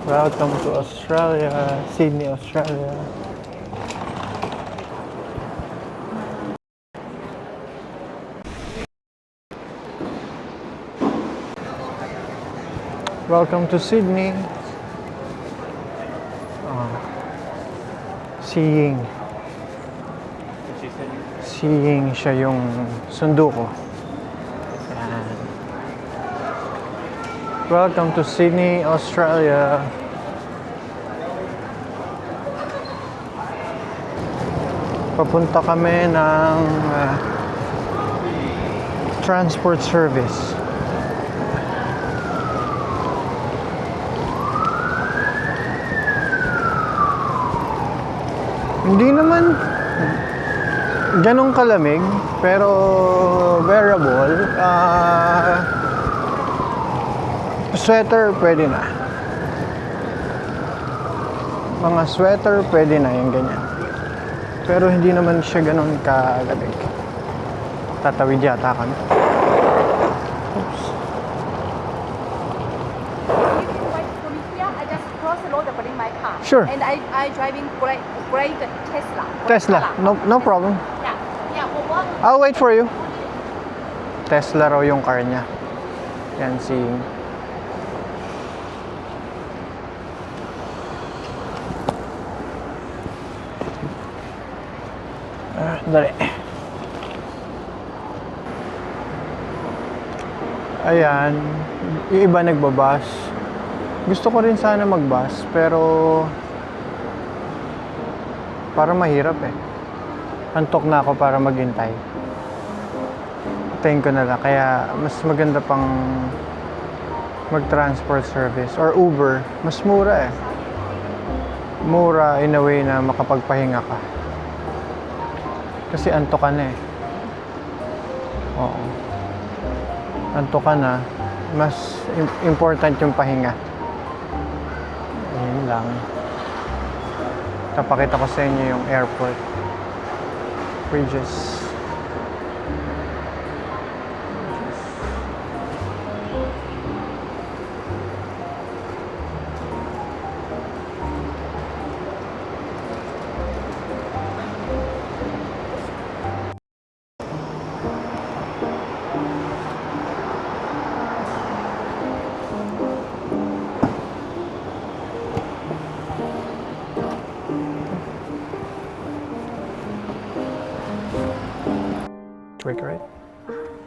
Welcome to Australia, Sydney, Australia. Welcome to Sydney. Seeing. Seeing siya yung sundo ko. Yan. Welcome to Sydney, Australia. Papunta kami ng transport service. Hindi naman ganong kalamig, pero bearable. Sweater pwede na. Mga sweater pwede na yung ganyan. Pero hindi naman siya ganon kalamig. Tatawid yata kami. Oops. Sure. And I driving great Tesla. Tesla. No problem. Yeah, for one. I'll wait for you. Tesla raw yung car niya. Yan si... Dali. Ayan. Yung iba nagbabas. Gusto ko rin sana magbus, pero para mahirap eh. Antok na ako para maghintay. Tayin ko na lang. Kaya mas maganda pang mag-transport service or Uber. Mas mura eh. Mura in a way na makapagpahinga ka. Kasi antok ka na eh. Oo. Antok ka na. Mas important yung pahinga. Ayun lang. Napakita ko sa inyo yung airport. Bridges. Right?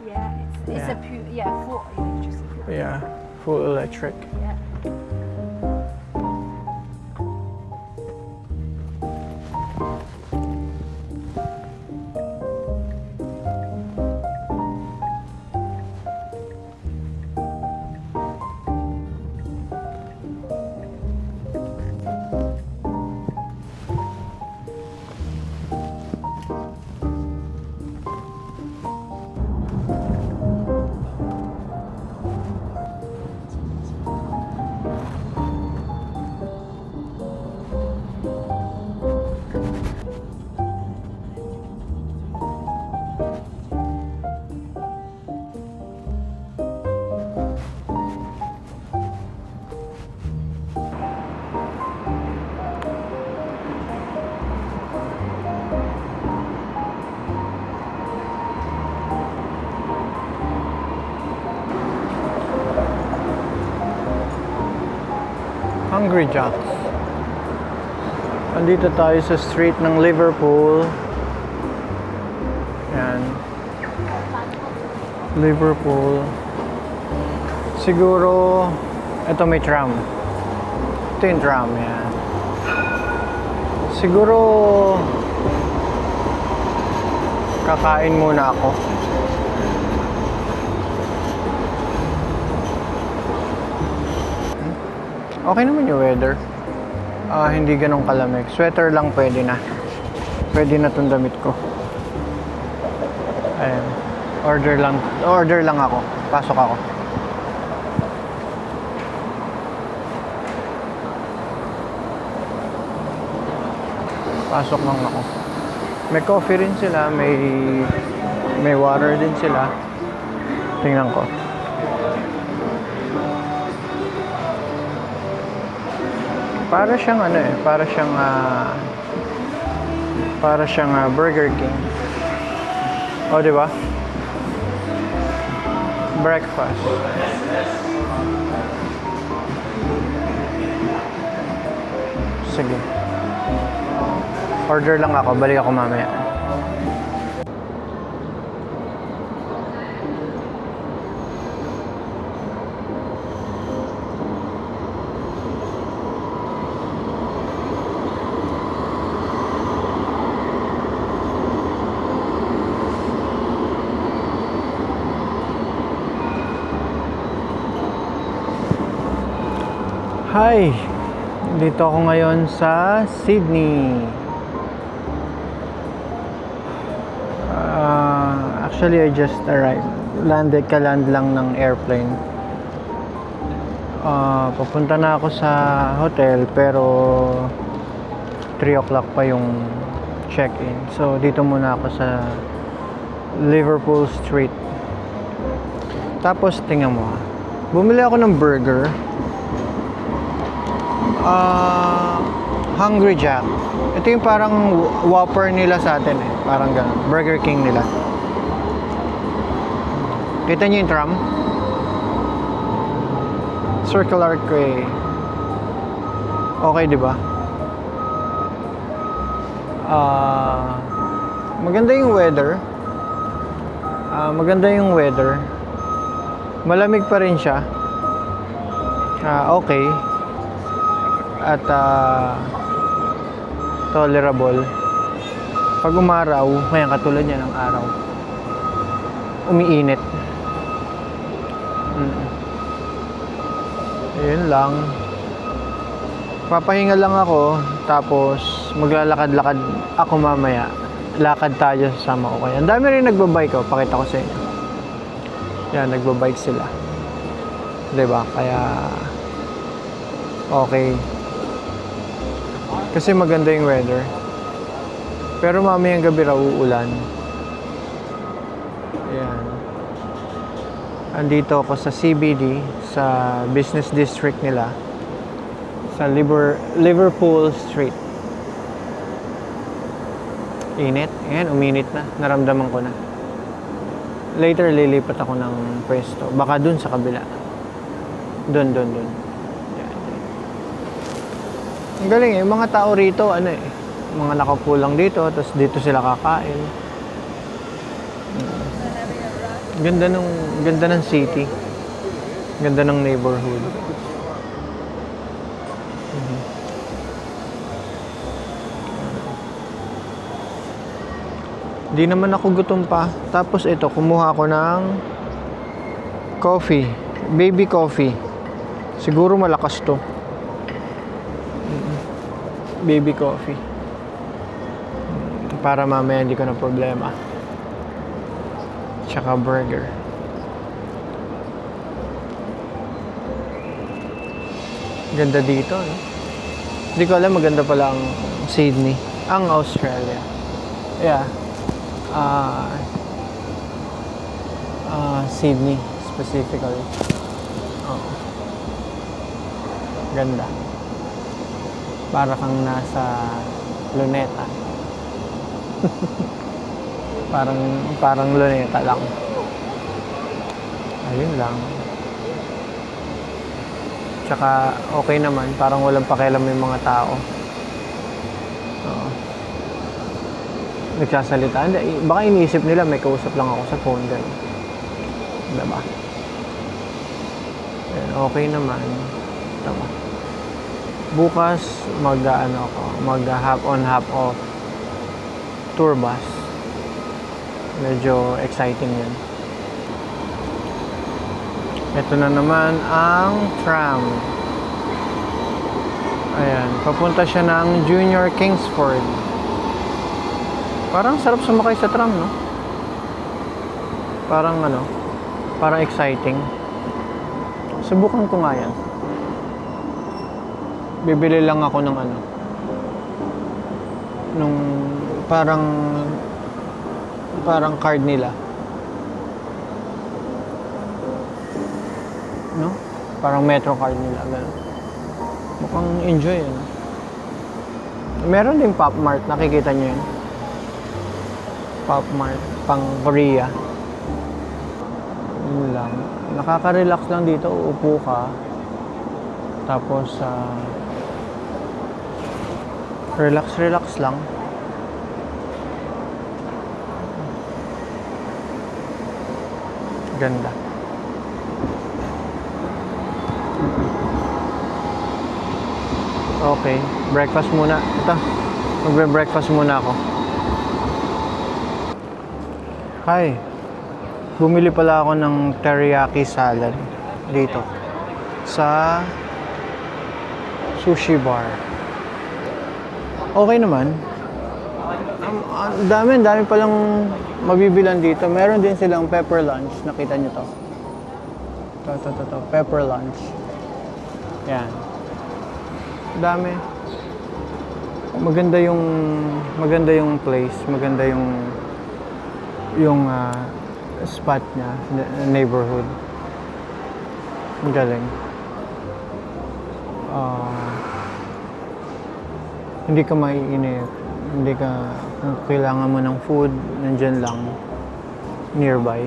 Yeah, it's Yeah. a pure, full electricity. Yeah, full electric. Yeah. Hungry Jacks. Andito tayo sa street ng Liverpool. Yan. Liverpool. Siguro, ito may tram. Ito yung tram, yan. Siguro, kakain muna ako. Okay naman yung weather. Hindi ganong kalamig. Sweater lang pwede na. Pwede na itong damit ko. Ayan. Order lang ako. Pasok ako. Pasok lang ako. May coffee rin sila. May water din sila. Tingnan ko. Para siyang ano eh, para siyang Burger King. O, di ba? Breakfast. Sige. Order lang ako, balik ako mamaya. Hi! Dito ako ngayon sa Sydney. Actually, I just arrived. Kaland lang ng airplane. Papunta na ako sa hotel pero 3 o'clock pa yung check-in. So, dito muna ako sa Liverpool Street. Tapos, tingnan mo. Bumili ako ng burger. Hungry Jack. Ito yung parang Whopper nila sa atin eh. Parang ganun. Burger King nila. Kita niyo yung tram? Circular Quay. Okay, di ba? Maganda yung weather. Malamig pa rin siya. Okay. At tolerable. Pag umaraw, ngayon katulad niya ng araw, umiinit. Ayun lang. Papahinga lang ako, tapos maglalakad-lakad ako mamaya. Lakad tayo sasama ko kayo. Ang dami rin nagbabike ko, pakita ko sa inyo. Yan, nagbabike sila. Diba? Kaya okay. Kasi maganda yung weather. Pero mamayang gabi raw uulan. Ayan. Andito ako sa CBD, sa business district nila. Sa Liverpool Street. Init. Ayan, uminit na. Naramdaman ko na. Later, lilipat ako ng pwesto. Baka dun sa kabila. Dun. Ang galing eh, mga tao rito, mga nakapulang dito, tapos dito sila kakain. Ganda ng city. Ganda ng neighborhood. Di naman ako gutom pa. Tapos ito, kumuha ako ng coffee. Baby coffee. Siguro malakas to. Baby coffee. Para mamaya hindi ko na problema. Tsaka burger. Ganda dito, no? Hindi ko alam, maganda pala ang Sydney. Ang Australia. Yeah. Sydney, specifically. Oh. Ganda. Para kang nasa Luneta. parang Luneta lang. Ayun lang. Tsaka okay naman, parang walang pakialam yung mga tao. Oo. Nagsasalita. Baka iniisip nila may kausap lang ako sa phone. Diba? Okay naman. Tama. Bukas mag half on half off tour bus. Medyo exciting yun. Ito na naman ang tram. Ayan, papunta siya ng Junior Kingsford. Parang sarap sumakay sa tram, no? Parang exciting. Subukan ko nga yan. Bibili lang ako ng nung parang card nila. No? Parang metro card nila, gano'n. Mukhang enjoy yun. Meron ding Pop Mart, nakikita nyo yun. Pop Mart, pang Korea. Yun lang. Nakaka-relax lang dito, uupo ka. Tapos, relax lang. Ganda. Okay, breakfast muna. Ito, magbe-breakfast muna ako. Hi. Bumili pala ako ng teriyaki salad dito sa sushi bar. Okay naman. Ang dami palang mabibilan dito. Meron din silang pepper lunch. Nakita nyo to. To. Pepper lunch. Yan. Dami. Maganda yung place. Maganda yung spot niya, neighborhood. Ang galing. Hindi ka maiinip. Hindi ka, kung kailangan mo ng food, nandyan lang, nearby.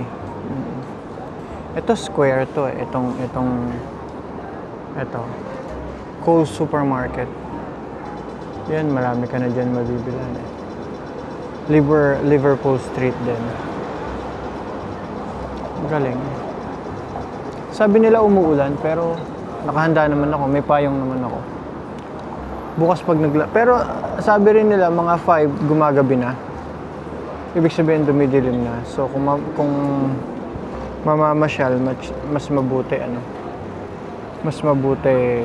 Ito square to eh. Ito. Coles Supermarket. Yan, marami ka na dyan mabibilan eh. Liverpool Street din. Galing. Sabi nila umuulan, pero nakahanda naman ako. May payong naman ako. Bukas pag pero sabi rin nila mga 5 gumagabi na. Ibig sabihin dumidilim na. So kung mamamasyal, mas mabuti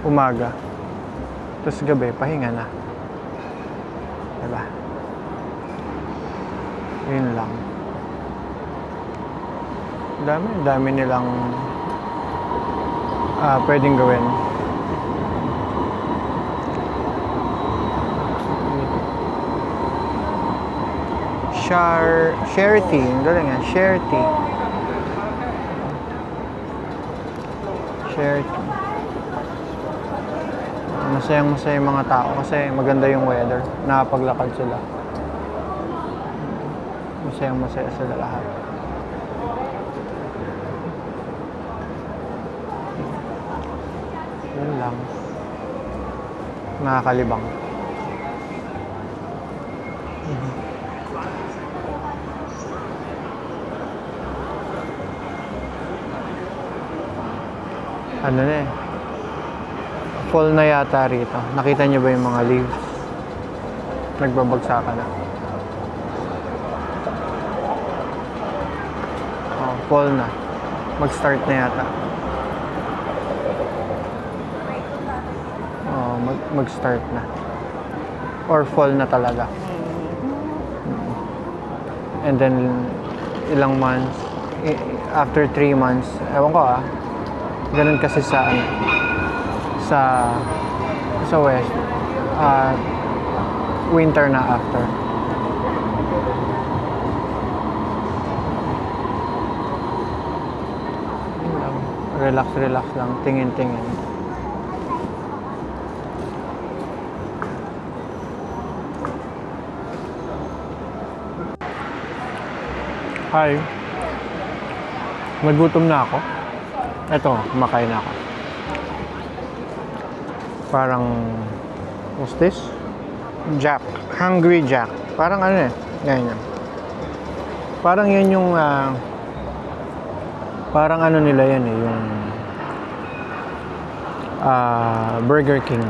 umaga. Tapos gabi, pahinga na. Diba? Yun lang. Dami nilang pwedeng gawin. Share tea. Ang galing yan. Share tea. Masayang-masaya yung mga tao kasi maganda yung weather. Nakapaglakad sila. Masayang-masaya sila lahat. Yun lang. Nakakalibang. Ano na eh. Fall na yata rito. Nakita niyo ba yung mga leaves? Nagbabagsakan na. Oh, fall na. Mag-start na yata. Oh, mag-start na. Or fall na talaga. And then, ilang months, after 3 months, ewan ko ganun kasi sa west, winter na after. Relax lang, tingin-tingin. Hi. Nagutom na ako. Eto, kumakain na ako. Parang, what's this? Jack. Hungry Jack. Parang ano eh. Ganyan. Parang yan yung, parang ano nila yan eh. Yung, Burger King.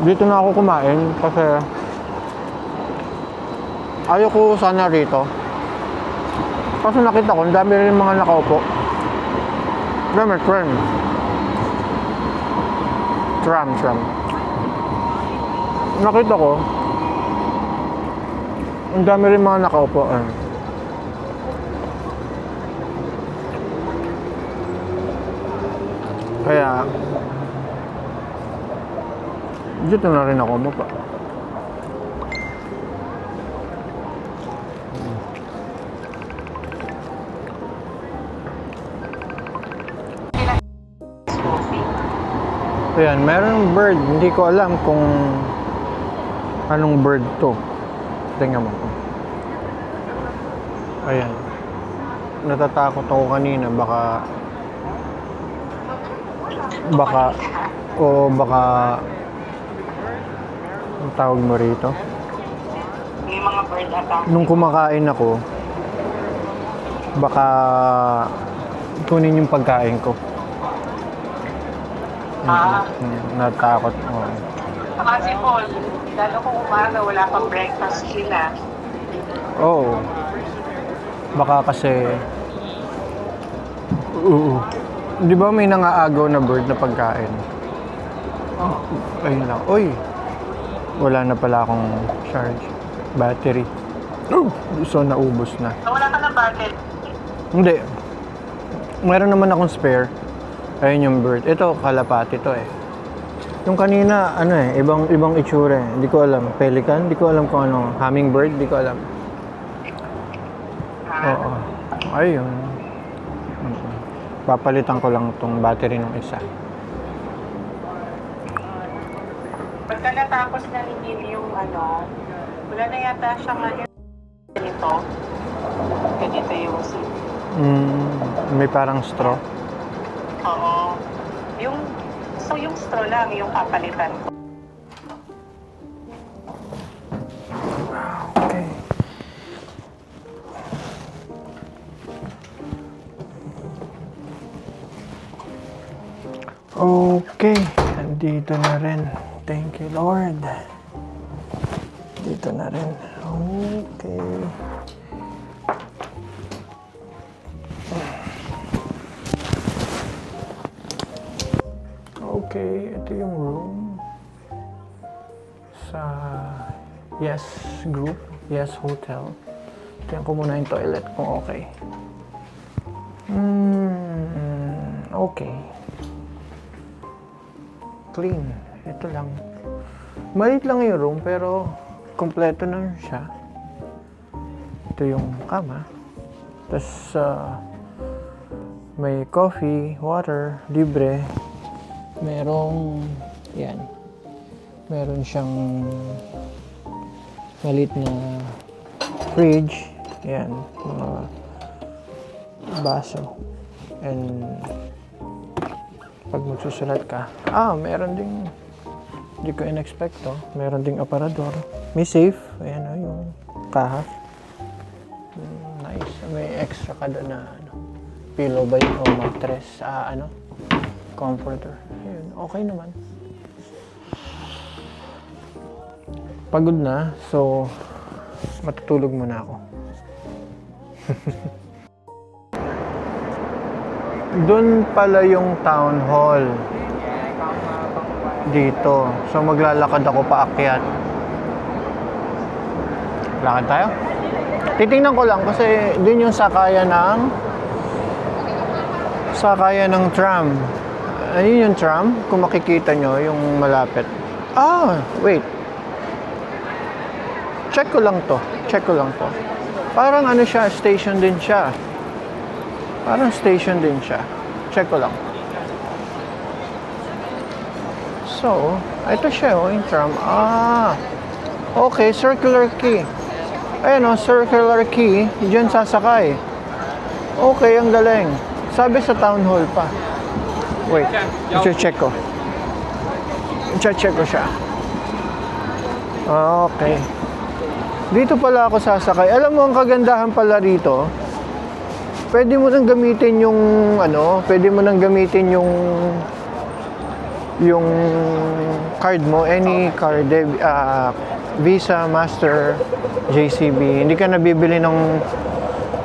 Dito na ako kumain kasi ayoko sana rito. Kasi nakita ko, ang dami rin mga nakaupo. Dami, tram. Nakita ko, ang dami rin mga nakaupo. Kaya, dito na rin ako mapa. Ayan, meron bird. Hindi ko alam kung anong bird to. Tingnan mo. Ayan. Natatakot ako kanina. Baka ang tawag mo rito? May mga bird attack. Nung kumakain ako, baka kunin yung pagkain ko. Natakot. Oo. Kasi po, lalo kung umaga, wala pang breakfast sila. Oo. Baka kasi... Oo. Di ba may nangaagaw na bird na pagkain? Ayun lang. Uy! Wala na pala akong charge. Battery. So, naubos na. Wala ka na budget. Hindi. Meron naman akong spare. Ayun yung bird. Ito, kalapati to eh. Yung kanina, ano eh, ibang itsura eh. Hindi ko alam. Pelican? Hindi ko alam kung ano. Hummingbird? Hindi ko alam. Oo. Ayun. Papalitan ko lang tong battery ng isa. Pagka natapos na ni yung ano, wala na yata siyang ganito. Ganito yung May parang straw. Oo. Yung straw lang yung papalitan ko. Okay. Okay. Andito na rin. Thank you, Lord. Dito na rin. Okay. Okay, ito yung room sa Yes Group, Yes Hotel. Tingnan ko muna yung toilet kung okay. Okay. Clean. Ito lang. Maliit lang yung room pero kompleto na siya. Ito yung kama. Tapos may coffee, water, libre. Merong, yan. Meron siyang maliit na fridge. Yan. Mga baso. And pag magsusulat ka, meron ding, hindi ko in-expect to. Meron ding aparador. May safe. Ayan o, yung kaha. Nice. May extra ka doon na pillow ba yun o mattress. Comforter. Ayun, okay naman. Pagod na, so matutulog muna ako. Doon pala yung town hall. Dito. So maglalakad ako paakyat. Lakad tayo? Titingnan ko lang kasi doon yung sakayan ng tram. Ayun yung tram, kung makikita nyo, yung malapit. Wait. Check ko lang to. Parang ano siya, station din siya. Check ko lang. So, ito siya, yung tram. Okay, circular key. Ayan circular key. Diyan sasakay. Okay, ang galing. Sabi sa town hall pa. Wait, i-check ko. I-check ko siya. Okay. Dito pala ako sasakay. Alam mo, ang kagandahan pala rito, pwede mo nang gamitin yung card mo, any card, Visa, Master, JCB. Hindi ka nabibili ng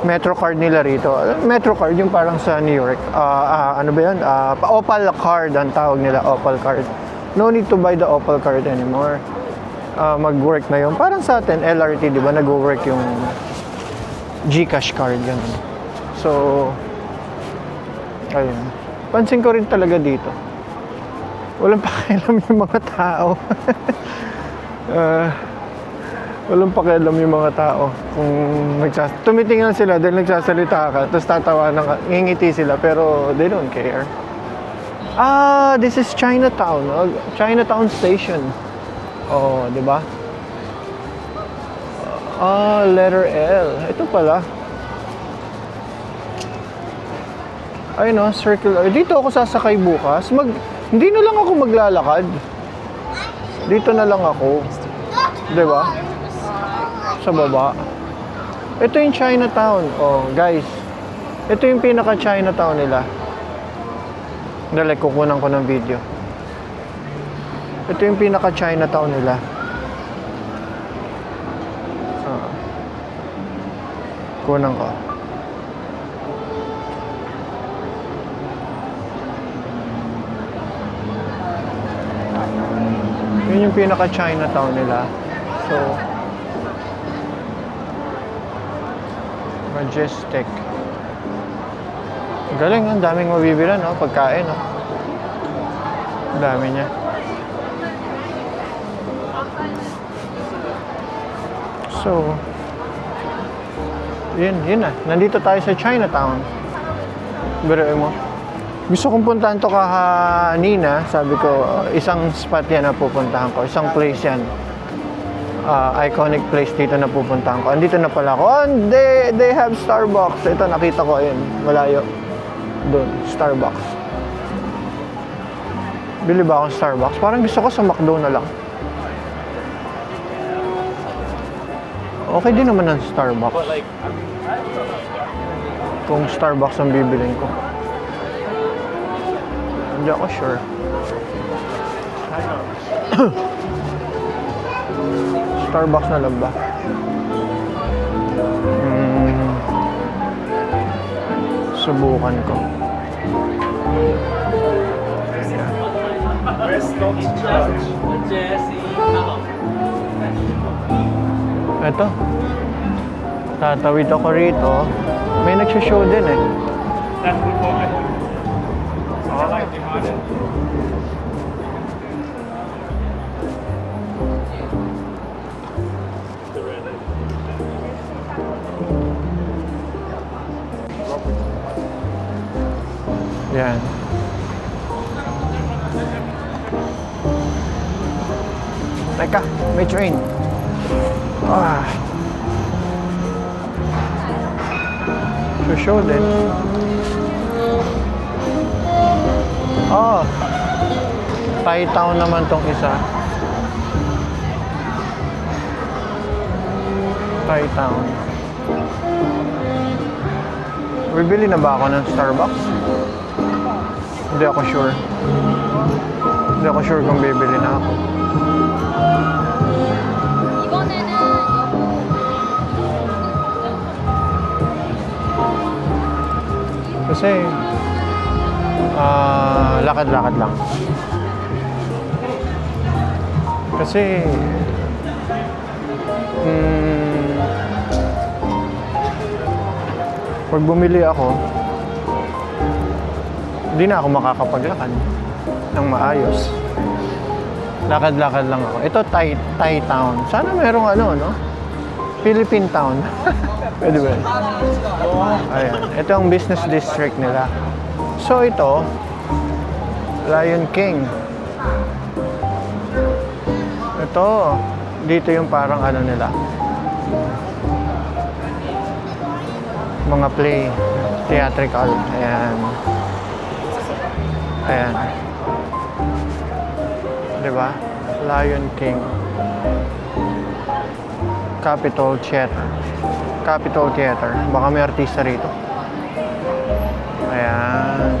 MetroCard nila rito. MetroCard yung parang sa New York. Ano ba yun? Opal card ang tawag nila, Opal card. No need to buy the Opal card anymore. Mag-work na yun. Parang sa atin, LRT, di ba? Nag-work yung GCash card, ganun. So, ayun. Pansin ko rin talaga dito. Walang pakialam yung mga tao. Walang pakialam yung mga tao kung tumitingnan sila dahil nagsasalita ka tapos tatawanan ka, ngingiti sila pero they don't care. Ah, this is Chinatown. Chinatown Station. Oh, di ba? Ah, letter L. Ito pala. Ay no, circle. Dito ako sasakay bukas. Hindi na lang ako maglalakad. Dito na lang ako. Di ba? Sa baba. Ito yung Chinatown. Oh, guys. Ito yung pinaka Chinatown nila. Dali, kukunan ko ng video. Ito yung pinaka Chinatown nila. Kunan ko. Yun yung pinaka Chinatown nila. So, Majestic. Galing, ang daming mabibila, no? Pagkain, no? Ang dami niya. So, yun na. Nandito tayo sa Chinatown. Biruin mo. Gusto kong puntahan to kanina. Sabi ko, isang spot yan na pupuntahan ko. Isang place yan. Iconic place dito na pupuntahan ko. Andito na pala ako. Oh, they have Starbucks. Ito, nakita ko ayun. Malayo. Doon, Starbucks. Bili ba akong Starbucks? Parang gusto ko sa McDo na lang. Okay din naman ang Starbucks. Kung Starbucks ang bibilin ko. Hindi ako sure. Starbucks na lang ba? Subukan ko. Ito. Tatawid ako rito. May nagsishow din eh. Yan. Teka, may train. Ah. Show din. Oh. Thai Town naman tong isa. Thai Town. Bibili na ba ako ng Starbucks? Hindi ako sure. Hindi ako sure kung bibili na ako. Kasi lakad-lakad lang. Kasi pag bumili ako, hindi na ako makakapaglakad ng maayos. Lakad-lakad lang ako. Ito, Thai Town. Sana merong no? Philippine Town. Pwede ba? Ayan. Ito ang business district nila. So, ito, Lion King. Ito, dito yung parang nila. Mga play. Theatrical. Ayan. Ayan. Diba? Lion King. Capitol Theater. Capitol Theater. Baka may artista rito. Ayan.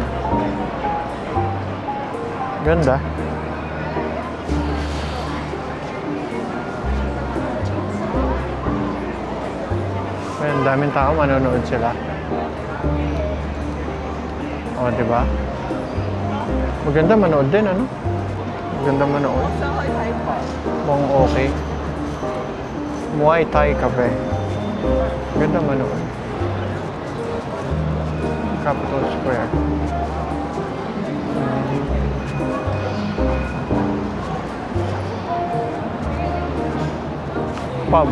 Ganda. Ayan, daming tao manonood sila. O, diba? Maganda manood din, ano? Maganda manood. Mukhang okay. Muay Thai Cafe. Ganda manood. Capitol Square. Pub.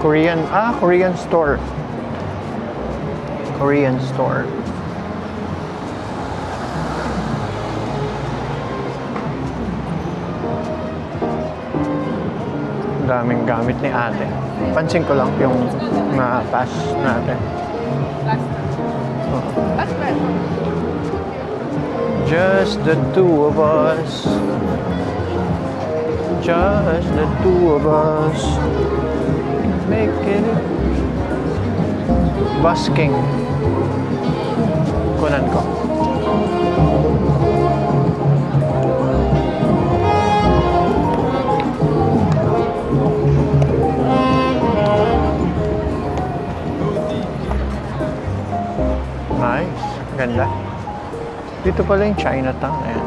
Korean store. Korean store. Ang daming gamit ni ate. Pansin ko lang yung mga pass natin. Oo. Just the two of us. Just the two of us. Making it. Busking. Kunan ko. Nice. Ganda. Dito pala yung Chinatown. Ayan.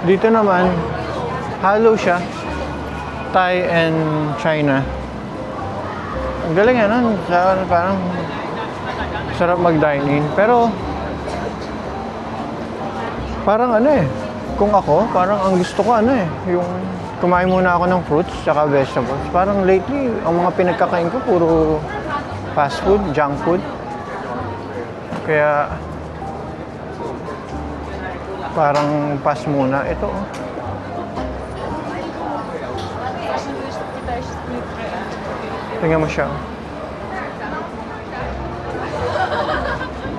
Dito naman, halo siya. Thai and China. Ang galing ano, parang sarap mag-dine-in. Pero, parang ano eh, kung ako, parang ang gusto ko ano eh, yung kumain muna ako ng fruits tsaka vegetables. Parang lately, ang mga pinagkakain ko puro fast food, junk food. Kaya, parang pass muna. Ito oh. Tingnan mo siya.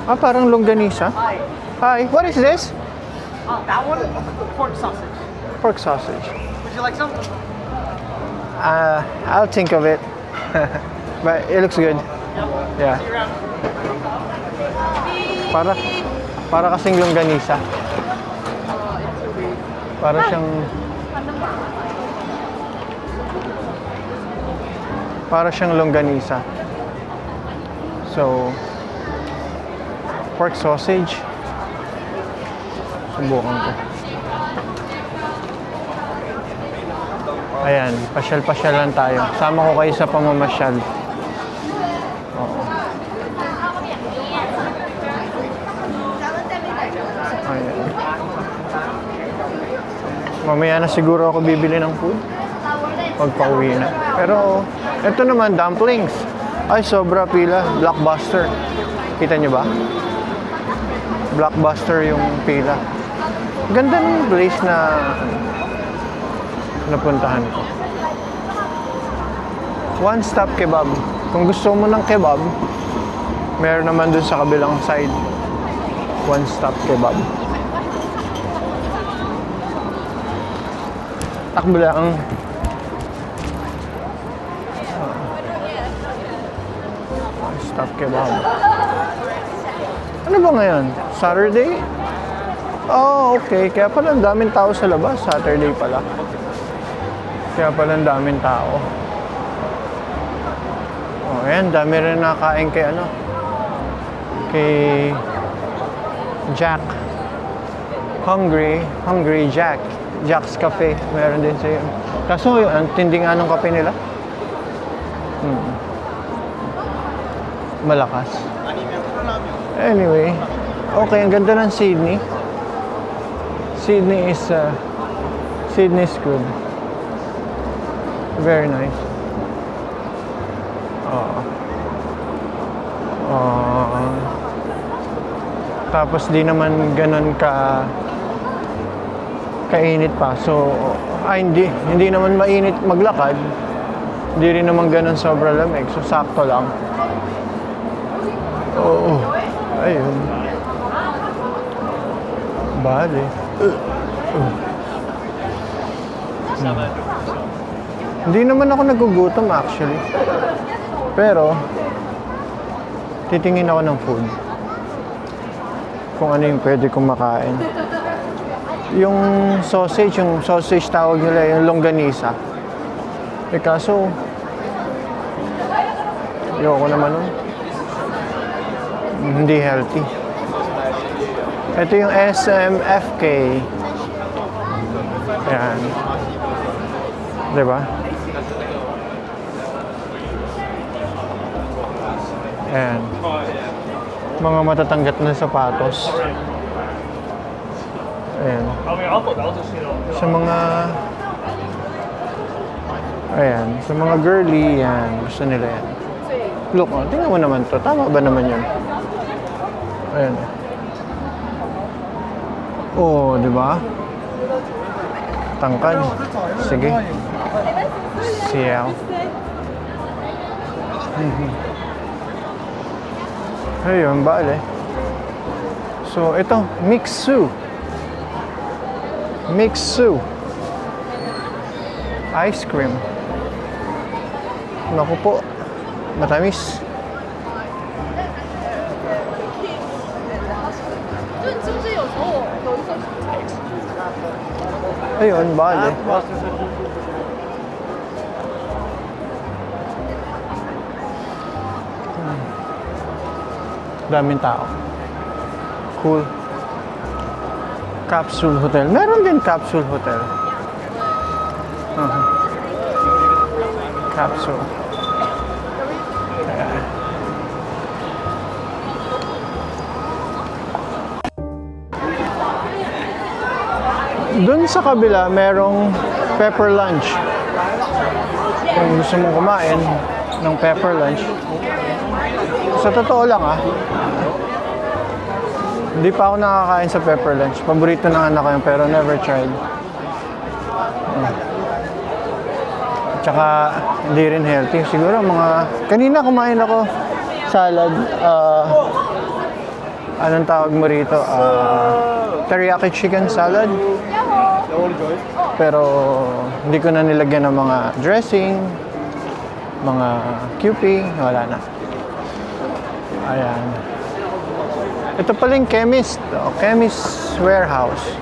Ah, parang longganisa. Hi, what is this? That one, pork sausage. Pork sausage. Would you like some? I'll think of it. But it looks good. Yeah. Para kasing longganisa. Para siyang longganisa. So, pork sausage. Subukan ko. Ayan, pasyal-pasyal lang tayo. Sama ko kayo sa pamamasyal. Oo. Ayan. Mamaya na siguro ako bibili ng food. Pagpa-uwi na. Pero, ito naman, dumplings. Ay, sobra pila. Blockbuster. Kita nyo ba? Blockbuster yung pila. Ganda ng place na napuntahan ko. One Stop Kebab. Kung gusto mo ng kebab, meron naman dun sa kabilang side. One Stop Kebab. Takbo lang. One Stop Kebab. Ano ba ngayon? Saturday? Oh, okay. Kaya pala ang daming tao sa labas. Saturday pala. Kaya pala ang daming tao. Oh, ayan. Dami rin nakain kay ano. Kay Jack. Hungry Jack. Jack's Cafe. Meron din sa'yo. Kaso, ang tindi nga ng kape nila. Malakas. Anyway, okay, ang ganda ng Sydney. Sydney is good. Very nice. Tapos di naman ganun kainit pa. So, hindi naman mainit maglakad. Hindi rin naman ganun sobra lamig. So, sakto lang. Oo. Ayun. Bale. Hindi naman ako nagugutom actually. Pero, titingin ako ng food. Kung ano yung pwede kong makain. Yung sausage tawag nila, yung longganisa. Eh kaso, ayoko naman nun. Hindi healthy. Ito yung SMFK. Ayan. Diba? Ayan. Mga matatanggap na sapatos. Ayan. Sa mga... Ayan. Sa mga girly, yan. Gusto nila yan. Look, oh, tingnan mo naman to. Tama ba naman yun? Ayan. Oo, di ba? Tangkad. Sige. Siyaw. Ayun, bale. So, ito, Mixu. Mixu. Ice cream. Naku po. Matamis. Ayun, bale. Daming tao. Cool. Capsule Hotel. Meron din Capsule Hotel. Capsule. Ayan. Doon sa kabila, merong pepper lunch. Kung gusto mong kumain ng pepper lunch. Sa totoo lang hindi pa ako nakakain sa pepper lunch. Paborito ng anak ko yun, pero never tried. Tsaka hindi rin healthy. Siguro kanina kumain ako salad. Anong tawag mo rito? Teriyaki chicken salad. Pero hindi ko na nilagyan ng mga dressing, mga QP, wala na. Ayan. Ito pala yung chemist. Chemist warehouse.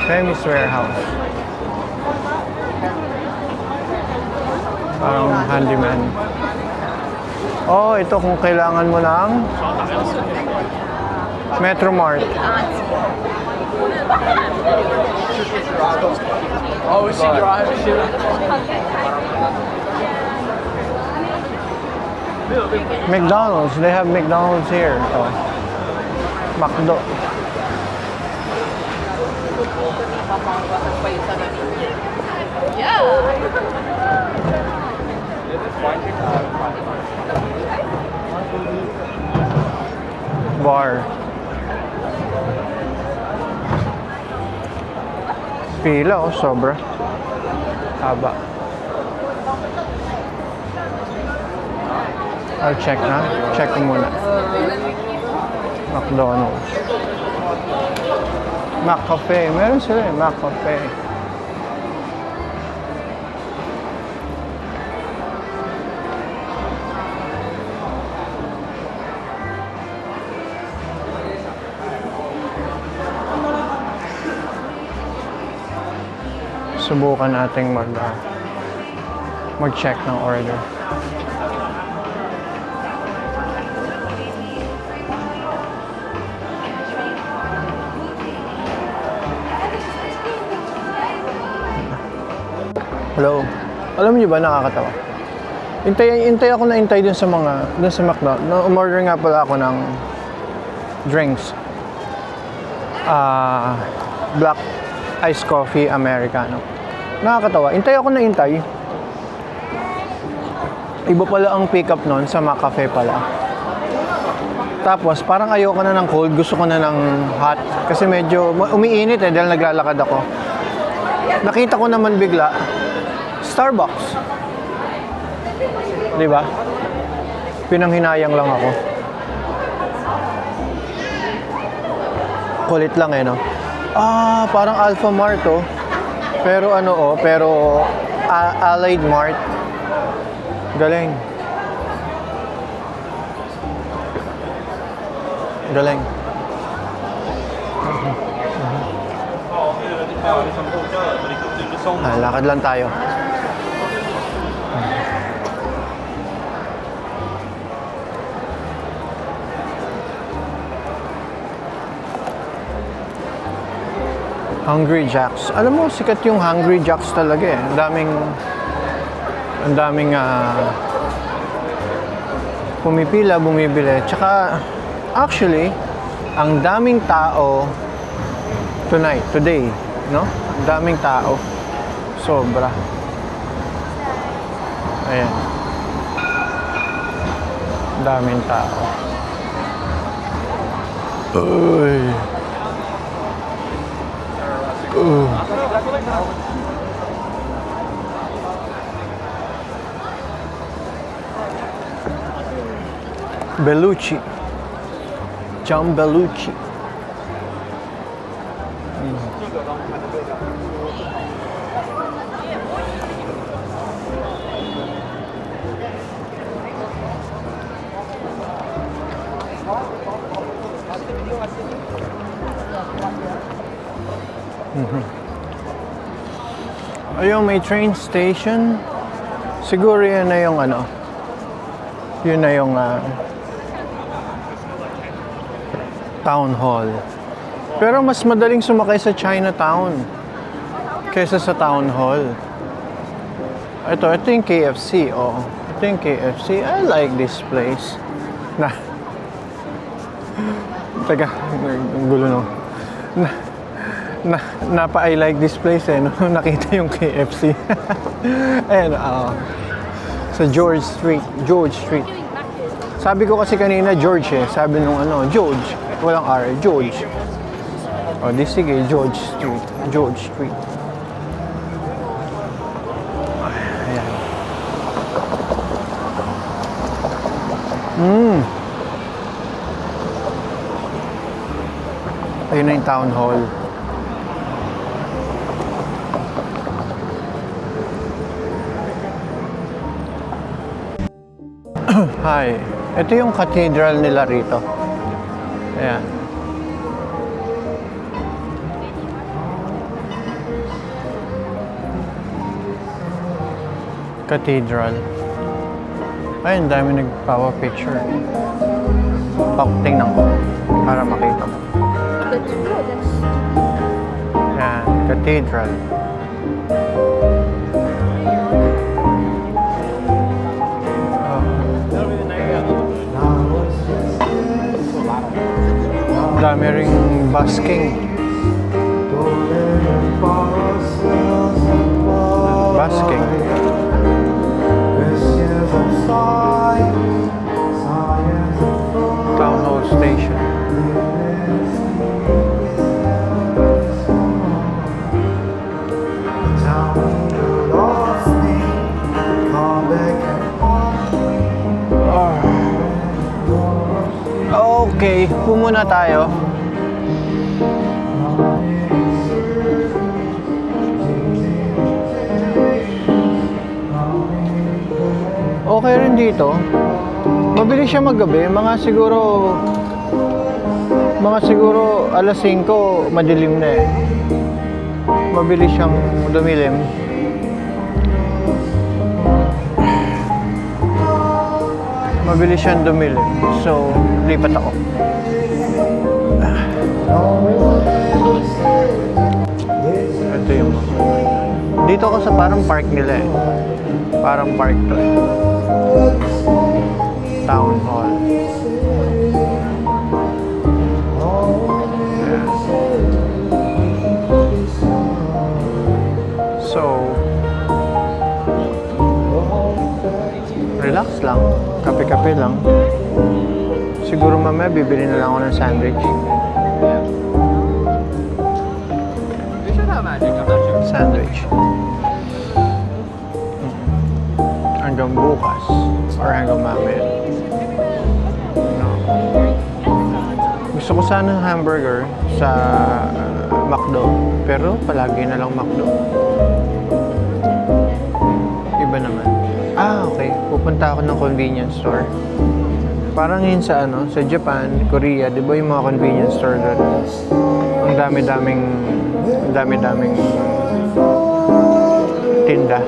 Chemist warehouse. Parang handyman. Oh, ito kung kailangan mo ng Metro Mart. Oh, is she driving? McDonald's. They have McDonald's here. Oh. McDo. Bar. Pila sobra. Haba. I'll check na. Check ko muna. McDonald's. McCafe. Meron sila McCafe. Subukan nating mag-check ng order. Hello. Alam niyo ba, nakakatawa. Intay ako na intay dun sa McDo. Umorder nga pala ako ng drinks. Black iced coffee Americano. Nakakatawa. Intay ako na intay. Iba pala ang pick up nun sa McCafe pala. Tapos parang ayoko na ng cold, gusto ko na ng hot. Kasi medyo umiinit dahil naglalakad ako. Nakita ko naman bigla Starbucks. Di ba? Pinanghinayang lang ako. Kulit lang no? Parang Alpha Mart Pero Allied Mart. Galing. Galing. Lakad lang tayo. Hungry Jacks. Alam mo, sikat yung Hungry Jacks talaga Ang daming pumipila, bumibili. Tsaka, actually, ang daming tao today, no? Ang daming tao. Sobra. Ayan. Daming tao. Uy. Bellucci. John Bellucci. Ayun, may train station. Siguro yun na yung ano. Yun na yung town hall. Pero mas madaling sumakay sa Chinatown kaysa sa town hall. Ito yung KFC. Oh. Ito yung KFC. I like this place. Teka, ang gulo no. I like this place no? Nakita yung KFC. Ayan, sa George Street. Sabi ko kasi kanina George Sabi nung George. Walang R, George. O, di sige, George Street. Ayan. Ayun na yung town hall. Hi. Ito yung cathedral nila rito. Ayan. Cathedral. Ay, ang dami nagpapa-picture. Tingnan ko para makita mo. Ayan, cathedral. Dami ring busking. Town Hall Station. Okay, pumuna tayo. Okay rin dito. Mabilis siya maggabi, mga siguro alas 5 madilim na eh. Mabilis siyang dumilim. Mabilis siyang dumilim. So, lipat ako. Ito yung dito ako sa parang park nila eh. Parang park to eh. Town hall. Yeah. So, relax lang. Kape-kape lang. Siguro mamaya bibili na lang ako ng sandwich. Sandwich. Hanggang bukas or hanggang mamaya. No. Gusto ko sana ng hamburger sa McDo, pero palagi na lang McDo. Iba naman. Okay. Pupunta ako ng convenience store. Parang yun sa sa Japan, Korea, di ba yung mga convenience store doon? Ang dami-daming tinda.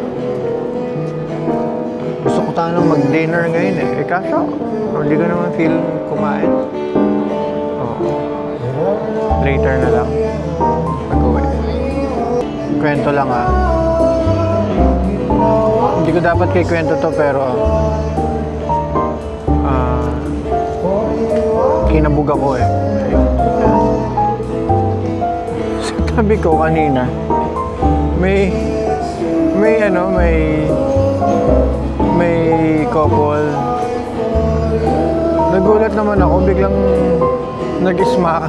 Gusto ko tanong mag-dinner ngayon eh. Kaso, hindi ko naman feel kumain. Later na lang. Pag-uwi. Kwento lang Hindi ko dapat kay kwento to pero kinabog ako eh. Sa tabi ko kanina may couple. Nagulat naman ako, biglang nag-smack.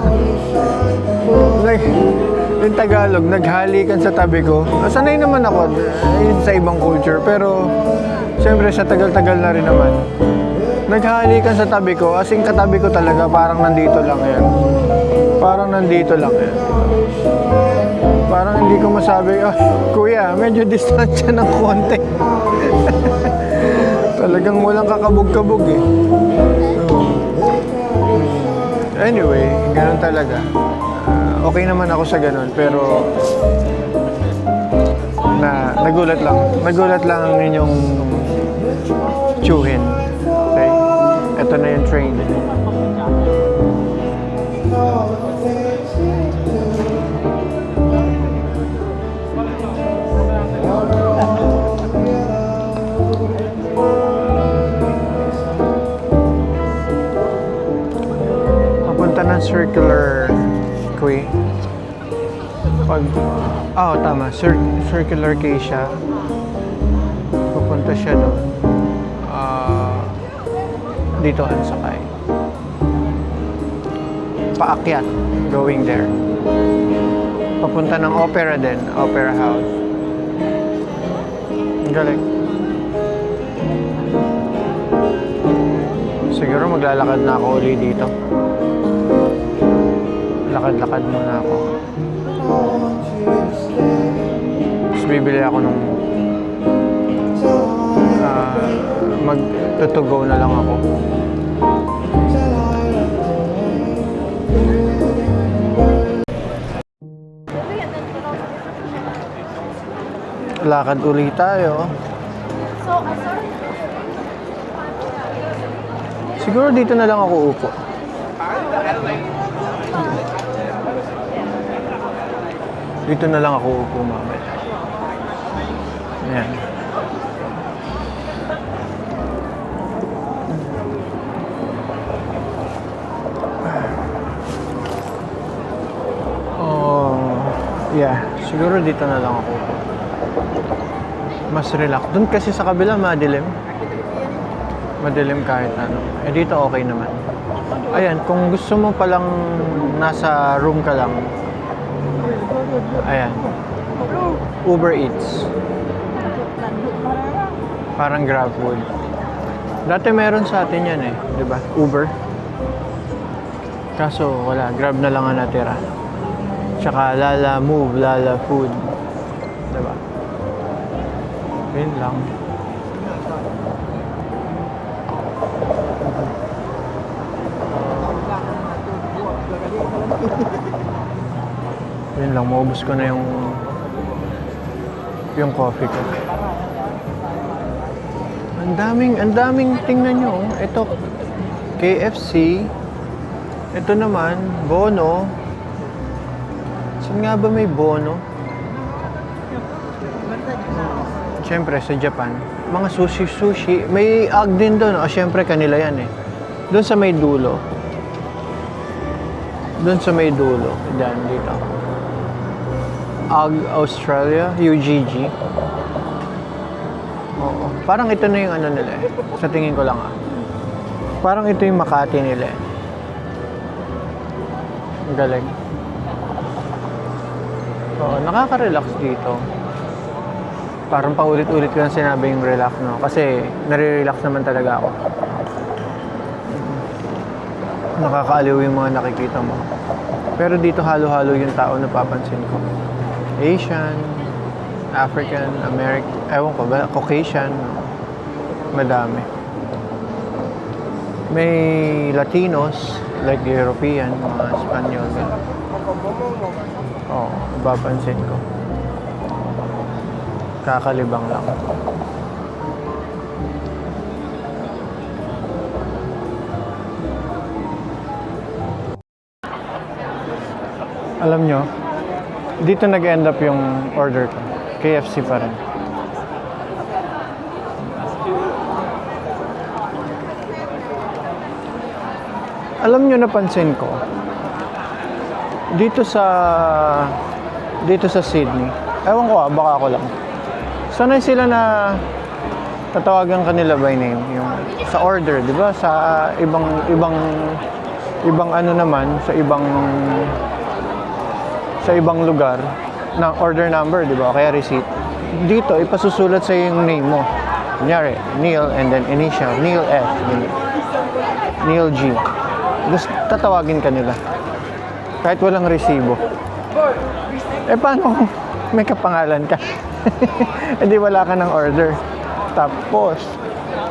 Yung Tagalog, naghalikan sa tabi ko. Sanay naman ako sa ibang culture, pero siyempre sa tagal-tagal na rin naman. Naghalikan sa tabi ko, as in katabi ko talaga, parang nandito lang yan. Parang nandito lang yan. Parang hindi ko masabi, kuya, medyo distansya ng konti. Talagang walang kakabog-kabog eh. Anyway, ganun talaga. Okay naman ako sa ganun, pero nagulat lang. Nagulat lang ang inyong tsuhin. Okay? Ito na yung train. Papunta ng Circular Quay. Tama. Circular Quay siya. Pupunta siya doon. Dito ang sakay. Paakyat. Going there. Papunta ng opera din. Opera House. Ang galing. Siguro maglalakad na ako uli dito. Lakad-lakad muna ako. Tapos bibili ako nung mag-to-go na lang ako. Lakad uli tayo. Siguro dito na lang ako upo. Dito na lang ako upo mamaya. Ayan. Yeah, siguro dito na lang ako. Mas relax. Doon kasi sa kabila madilim. Madilim kahit ano. Eh dito okay naman. Ayan, kung gusto mo palang nasa room ka lang. Ayan. Uber Eats. Parang GrabFood. Dati meron sa atin yan eh, 'di ba? Uber. Kaso wala, Grab na lang ang natira. Tsaka Lala Move, Lala Food. Diba? Yun lang. Yun lang, maubos ko na yung coffee ko. Ang daming tingnan nyo. Ito, KFC. Ito naman, Bono. Saan nga ba may Bono? Siyempre, sa Japan. Mga sushi. May UGG din doon. Siyempre, kanila yan eh. Doon sa may dulo. Diyan, dito. UGG Australia, UGG. Oo. Parang ito na yung ano nila eh. Sa tingin ko lang Parang ito yung Makati nila eh. Ang galing. Oo, nakaka-relax dito. Parang paulit-ulit ko lang sinabi yung relax, no? Kasi nare-relax naman talaga ako. Nakakaaliw yung mga nakikita mo. Pero dito halo-halo yung tao na papansin ko. Asian, African, American, ewan ko ba, Caucasian, madami. May Latinos, like European, mga Espanyol, gano'n. Oo, papansin ko. Kakalibang lang. Alam nyo, dito nag-end up yung order ko. KFC pa rin. Alam nyo, napansin ko, dito sa Sydney, ewan ko baka ako lang. Sanay sila na tatawagan kanila by name, yung sa order, di ba? Sa ibang ano naman, sa sa ibang lugar ng order number, di ba? Kaya receipt. Dito, ipasusulat sa yung name mo. Kunyari, Neil and then initial, Neil F. Neil G. Tapos tatawagin ka nila. Kahit walang resibo. Eh paano kung may kapangalan ka? Hindi wala ka ng order. Tapos,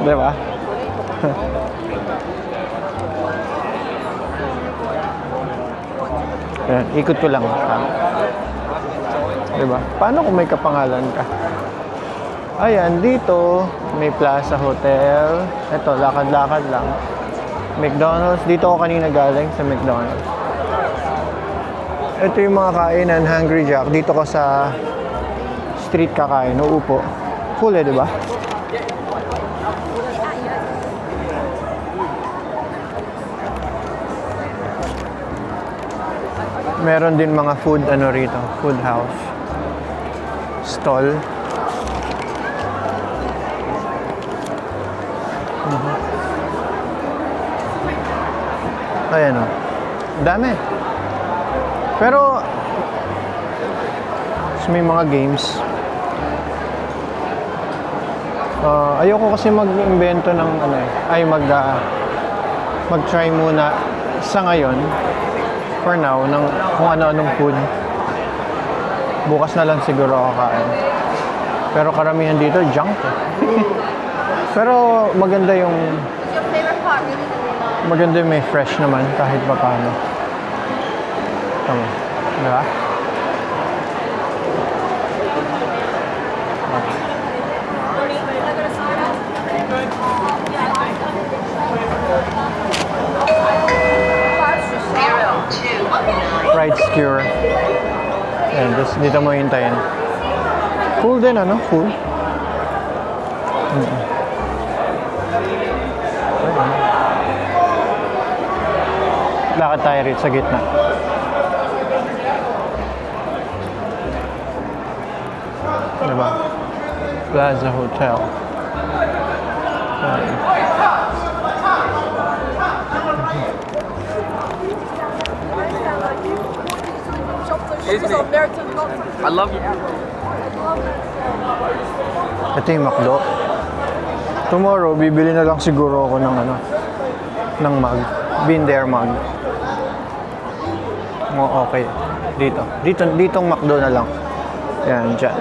di ba? Ayan, ikot ko lang. Di ba? Paano kung may kapangalan ka? Ayan, dito may Plaza Hotel. Ito, lakad-lakad lang. McDonald's. Dito ako kanina galing sa McDonald's. Ito yung mga kainan, Hungry Jack. Dito ka sa street kakain, uupo. Cool di ba? Meron din mga food ano rito, food house. Stall. Ayan o. Dami. Pero may mga games. Ayoko kasi mag-invento ng ano mag-try muna sa ngayon for now ng kung ano-anong food. Bukas na lang siguro kakain. Pero karamihan dito junk. Pero maganda yung may fresh naman kahit pa paano. Tama. Diba? Fried skewer. Ayan, dito mo hintayin. Cool din, ano? Cool. Lakad tayo rito sa gitna. Diba? Plaza Hotel. Ayan. Excuse me. I love you. Ito yung McDo. Tomorrow, bibili na lang siguro ako ng ng mug. Been there mug. Okay. Ditong McDo na lang. Yan, dyan.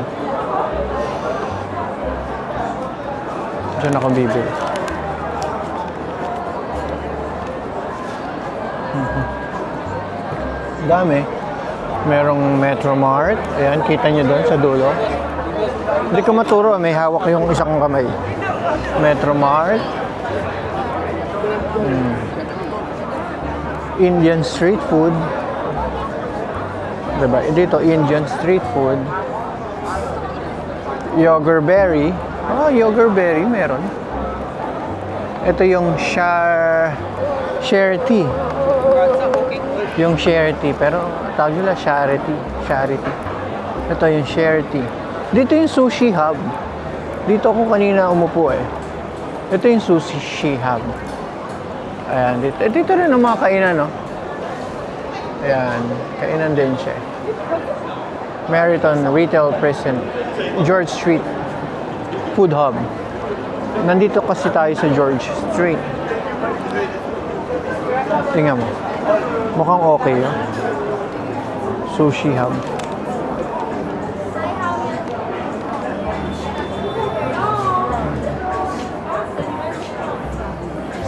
Diyan ako bibili. Dami. Merong Metro Mart. Ayan, kita nyo doon sa dulo. Hindi ko maturo, may hawak yung isang kamay. Metro Mart. Indian street food. Diba? Dito, Indian street food. Yogurberry. Yogurberry, meron. Ito yung share tea. Yung share tea, pero tawag nila charity. Ito yung share tea. Dito yung sushi hub. Dito ako kanina umupo eh. Ito yung sushi hub. Ayan, dito. Dito rin ang mga kainan, no? Ayan, kainan din siya. Meriton Retail Precinct. George Street Food Hub. Nandito kasi tayo sa George Street. Tingnan mo. Mukhang okay yun. Sushi Hub.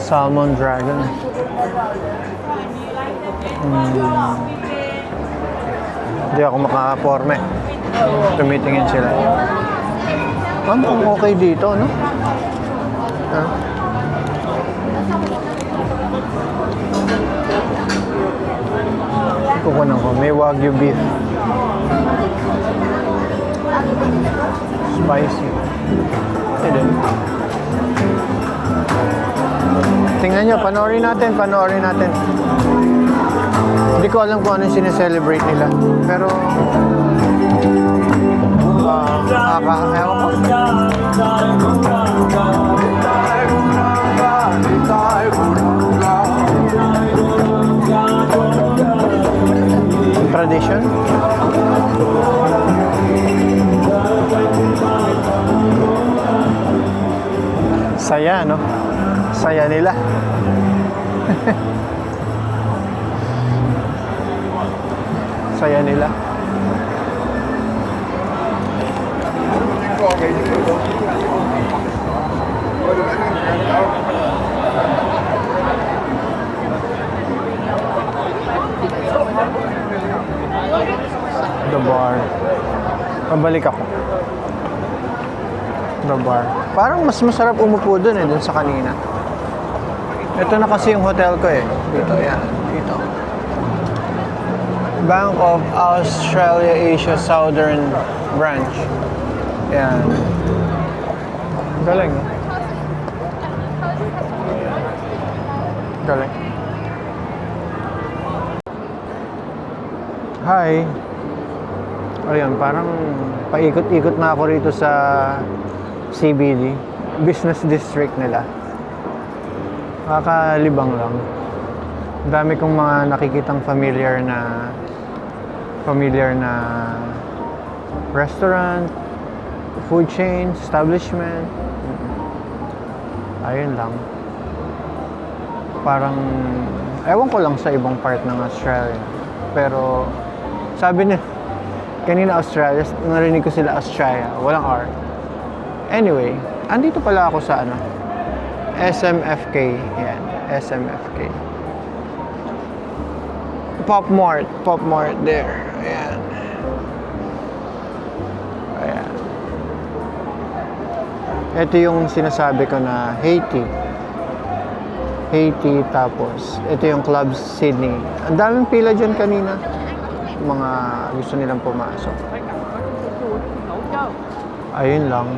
Salmon Dragon. Hindi ako makaporme. Tumitingin sila. Mukhang okay dito, no? Kukunan ko. May Wagyu beef. Spicy. Ito din. Tingnan nyo, panoorin natin. Hindi ko alam kung ano yung sineselebrate nila. Pero, nakakahewa ko. Tradition. Saya, no? Saya nila. Saya nila. The bar. Pabalik ako. The bar. Parang mas masarap umupo dun dun sa kanina. Ito na kasi yung hotel ko Dito, yan. Dito. Bank of Australia Asia Southern Branch. Yan. Galing, no? Galing. Hi. Ayun, parang paikot-ikot na ako rito sa CBD. Business district nila. Kakalibang lang. Ang dami kong mga nakikitang familiar na restaurant, food chain, establishment. Ayun lang. Parang, ewan ko lang sa ibang part ng Australia. Pero, sabi niya, kanina Australia, narinig ko sila Australia. Walang R. Anyway, andito pala ako sa SMFK. Yan, SMFK. Pop Mart there. Ayan. Ayan. Ito yung sinasabi ko na Haiti, tapos ito yung Club Sydney. Ang daming pila dyan kanina. Mga gusto nilang pumasok. Ayun lang.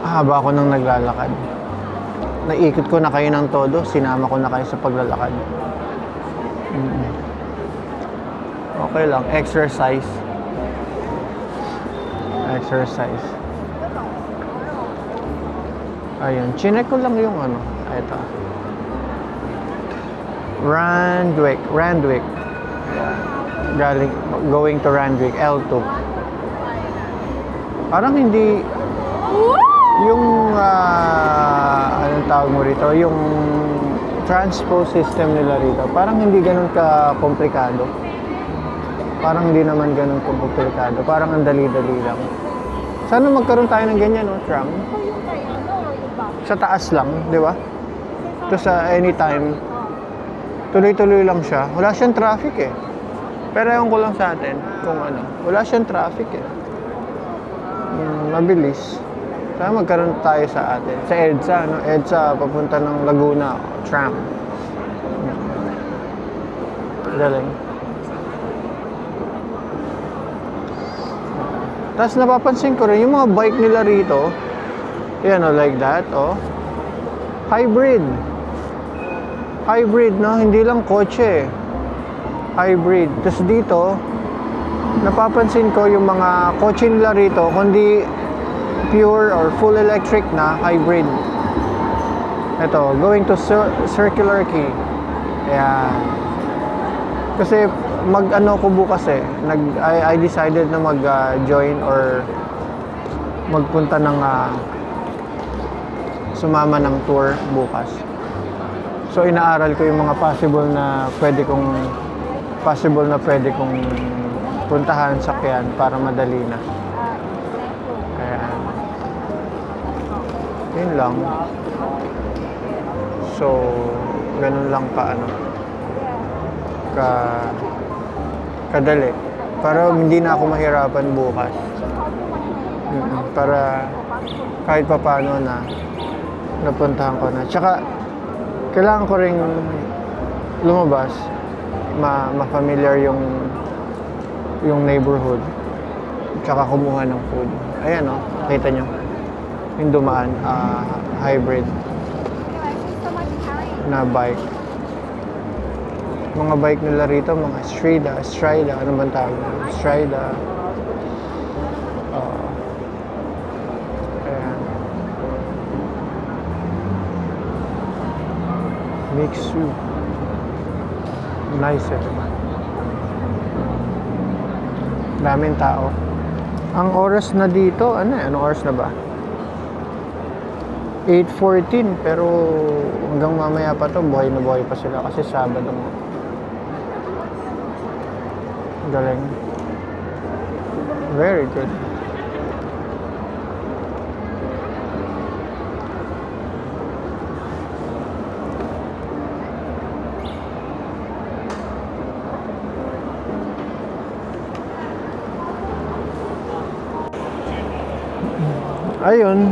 Haba ako nang naglalakad. Naikot ko na kayo ng todo. Sinama ko na kayo sa paglalakad. Okay lang. Exercise. Ayun. Chinek ko lang yung ito. Randwick. Going to Randwick, L2. Parang hindi yung anong tawag mo rito, yung transport system nila rito, parang hindi ganun ka-komplikado. Parang hindi naman ganun ka-komplikado. Parang ang dali-dali lang. Sana magkaroon tayo ng ganyan, no? Tram. Sa taas lang, di ba? Tapos anytime, tuloy-tuloy lang siya. Wala siyang traffic Pero ewan ko lang sa atin kung wala siyang traffic mabilis. Sana magkaroon tayo sa atin. Sa EDSA, EDSA, papunta ng Laguna, tram. Galing. Tapos napapansin ko rin, yung mga bike nila rito, yan like that, Hybrid, no? Hindi lang kotse. Hybrid. Tapos dito, napapansin ko yung mga kotse nila rito, kundi pure or full electric na hybrid. Ito, going to Circular Quay. Ayan. Kasi ko bukas I decided na mag-join or magpunta ng sumama ng tour bukas. So inaaral ko yung mga possible na pwede kong puntahan, sakyan para madali na. Ayan. Yun lang. So, ganun lang kadali. Para hindi na ako mahirapan bukas. Para kahit papaano napuntahan ko na. Tsaka, kailangan ko ring lumabas, ma-familiar yung neighborhood. Tsaka kumuha ng food. Ayan nakita nyo. Yung dumaan, hybrid na bike. Mga bike nila rito, mga Strida, ano bang tawag? Strida. Ayan. Mixu. Nice Daming tao. Ang oras na dito, ano eh? Anong oras na ba? 8:14, pero hanggang mamaya pa to, buhay na buhay pa sila kasi Sabado mo. Galing. Very good. Ayun,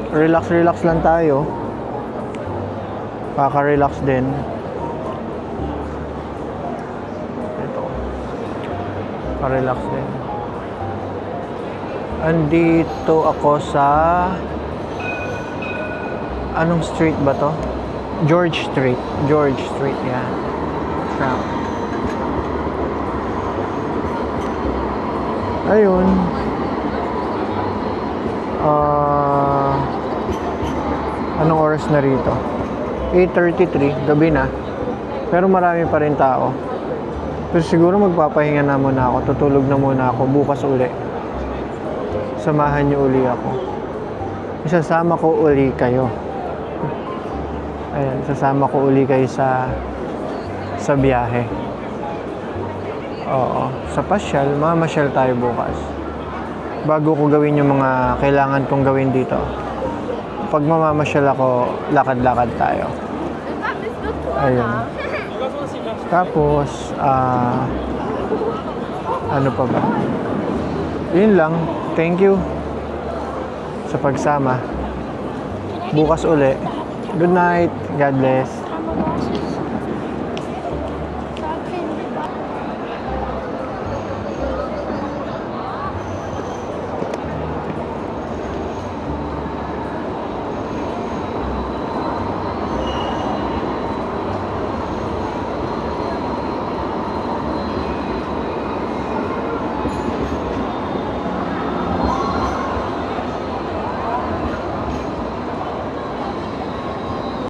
relax lang tayo. Kaka-relax din. Ito. Kaka-relax din. Andito ako sa anong street ba to? George Street, yan. Tram. Ayun. Anong oras na rito? 8:33, gabi na. Pero marami pa rin tao. Pero siguro magpapahinga na muna ako. Tutulog na muna ako. Bukas uli. Samahan niyo uli ako. Isasama ko uli kayo. Ayan, sasama ko uli kayo sa biyahe. Oo, sa pasyal, mamasyal tayo bukas. Bago ko gawin yung mga kailangan kong gawin dito. Pag mamamasyal ako, lakad-lakad tayo. Ayun. Tapos, ano pa ba? Yun lang. Thank you sa pagsama. Bukas uli. Good night. God bless.